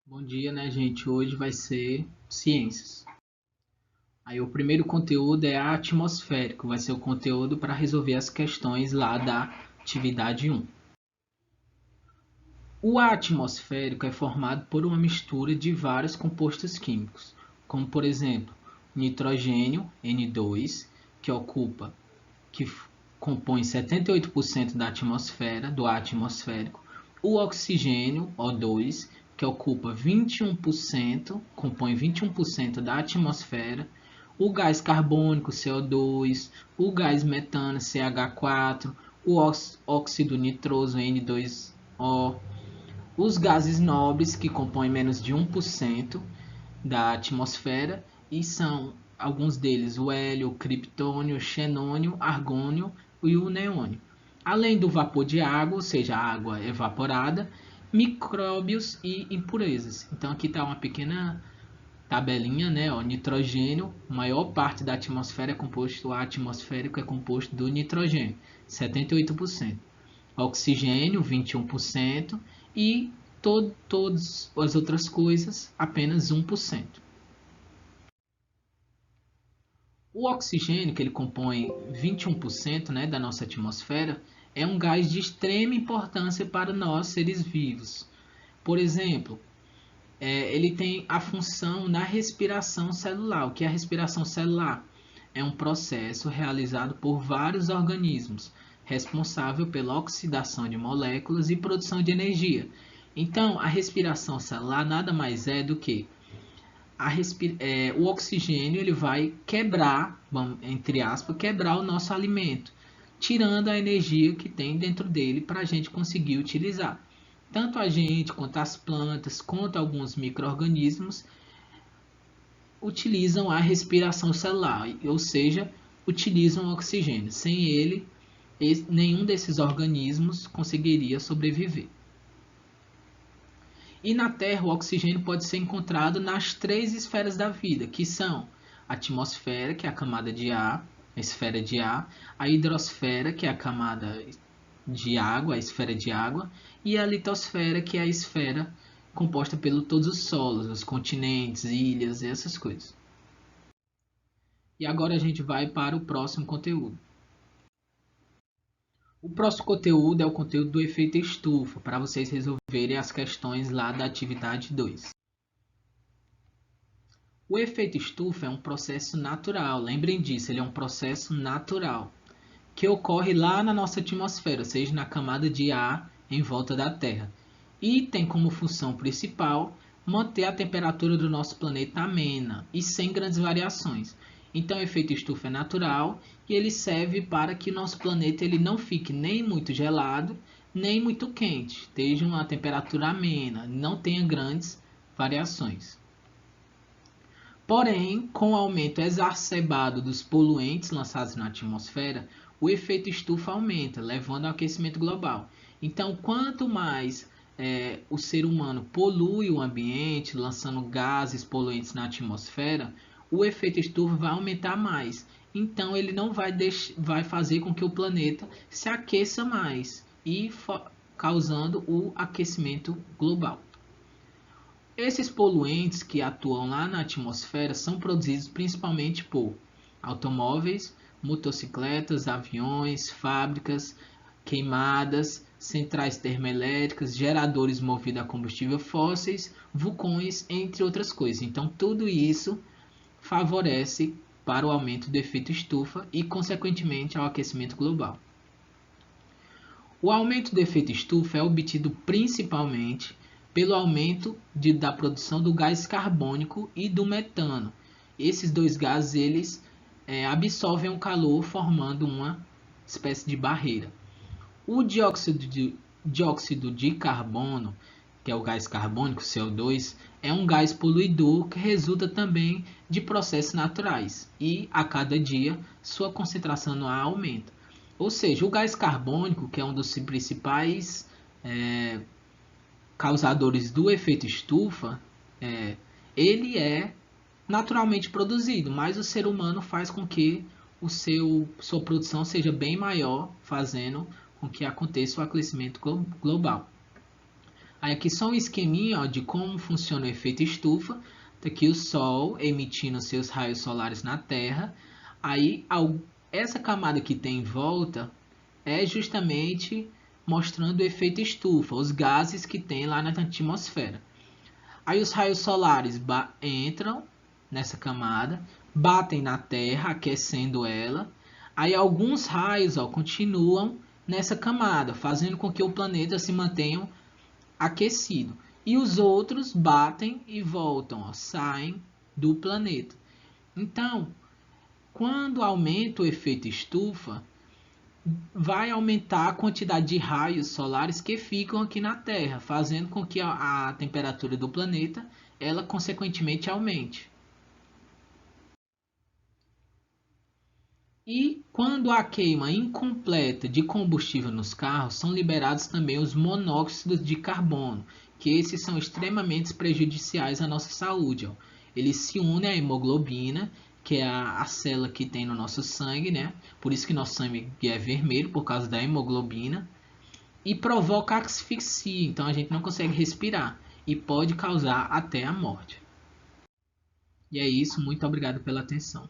Bom dia, né, gente? Hoje vai ser ciências. Aí o primeiro conteúdo é atmosférico, vai ser o conteúdo para resolver as questões lá da atividade 1. O atmosférico é formado por uma mistura de vários compostos químicos, como por exemplo, nitrogênio, N2, que ocupa, que compõe 78% da atmosfera, do ar atmosférico, o oxigênio, O2, que ocupa 21%, compõe 21% da atmosfera, o gás carbônico, CO2, o gás metano, CH4, o óxido nitroso, N2O, os gases nobres, que compõem menos de 1% da atmosfera, e são alguns deles o hélio, o criptônio, o xenônio, argônio e o neônio. Além do vapor de água, ou seja, a água evaporada, micróbios e impurezas. Então aqui está uma pequena tabelinha, né? Ó, nitrogênio, maior parte da atmosfera é composto, o ar atmosférico é composto do nitrogênio, 78%. Oxigênio, 21%, e todas as outras coisas, apenas 1%. O oxigênio, que ele compõe 21%, né, da nossa atmosfera, é um gás de extrema importância para nós seres vivos. Por exemplo, ele tem a função na respiração celular. O que é a respiração celular? É um processo realizado por vários organismos, responsável pela oxidação de moléculas e produção de energia. Então, a respiração celular nada mais é do que o oxigênio, ele vai quebrar, entre aspas, quebrar o nosso alimento, tirando a energia que tem dentro dele para a gente conseguir utilizar. Tanto a gente, quanto as plantas, quanto alguns micro-organismos utilizam a respiração celular, ou seja, utilizam o oxigênio. Sem ele, nenhum desses organismos conseguiria sobreviver. E na Terra, o oxigênio pode ser encontrado nas três esferas da vida, que são a atmosfera, que é a camada de ar, a esfera de ar, a hidrosfera, que é a camada de água, a esfera de água, e a litosfera, que é a esfera composta por todos os solos, os continentes, ilhas, essas coisas. E agora a gente vai para o próximo conteúdo. O próximo conteúdo é o conteúdo do efeito estufa, para vocês resolverem as questões lá da atividade 2. O efeito estufa é um processo natural, lembrem disso, ele é um processo natural, que ocorre lá na nossa atmosfera, ou seja, na camada de ar em volta da Terra. E tem como função principal manter a temperatura do nosso planeta amena e sem grandes variações. Então, o efeito estufa é natural e ele serve para que nosso planeta ele não fique nem muito gelado, nem muito quente, esteja uma temperatura amena, não tenha grandes variações. Porém, com o aumento exacerbado dos poluentes lançados na atmosfera, o efeito estufa aumenta, levando ao aquecimento global. Então, quanto mais o ser humano polui o ambiente, lançando gases poluentes na atmosfera, o efeito estufa vai aumentar mais. Então, ele não vai fazer com que o planeta se aqueça mais e causando o aquecimento global. Esses poluentes que atuam lá na atmosfera são produzidos principalmente por automóveis, motocicletas, aviões, fábricas, queimadas, centrais termoelétricas, geradores movidos a combustível fósseis, vulcões, entre outras coisas. Então, tudo isso favorece para o aumento do efeito estufa e, consequentemente, ao aquecimento global. O aumento do efeito estufa é obtido principalmente pelo aumento da produção do gás carbônico e do metano. Esses dois gases eles absorvem o calor formando uma espécie de barreira. O dióxido de carbono, que é o gás carbônico, CO2, é um gás poluidor que resulta também de processos naturais e a cada dia sua concentração no ar aumenta. Ou seja, o gás carbônico, que é um dos principais causadores do efeito estufa, ele é naturalmente produzido, mas o ser humano faz com que sua produção seja bem maior, fazendo com que aconteça o aquecimento global. Aí aqui só um esqueminha, ó, de como funciona o efeito estufa. Tá aqui o Sol emitindo seus raios solares na Terra. Aí essa camada que tem em volta é justamente mostrando o efeito estufa, os gases que tem lá na atmosfera. Aí os raios solares entram nessa camada, batem na Terra, aquecendo ela. Aí alguns raios, ó, continuam nessa camada, fazendo com que o planeta se mantenha aquecido. E os outros batem e voltam, ó, saem do planeta. Então, quando aumenta o efeito estufa, vai aumentar a quantidade de raios solares que ficam aqui na Terra, fazendo com que a temperatura do planeta, ela consequentemente aumente. E quando há queima incompleta de combustível nos carros, são liberados também os monóxidos de carbono, que esses são extremamente prejudiciais à nossa saúde. Ó. Eles se unem à hemoglobina, que é a célula que tem no nosso sangue, né? Por isso que nosso sangue é vermelho, por causa da hemoglobina, e provoca asfixia, então a gente não consegue respirar e pode causar até a morte. E é isso, muito obrigado pela atenção.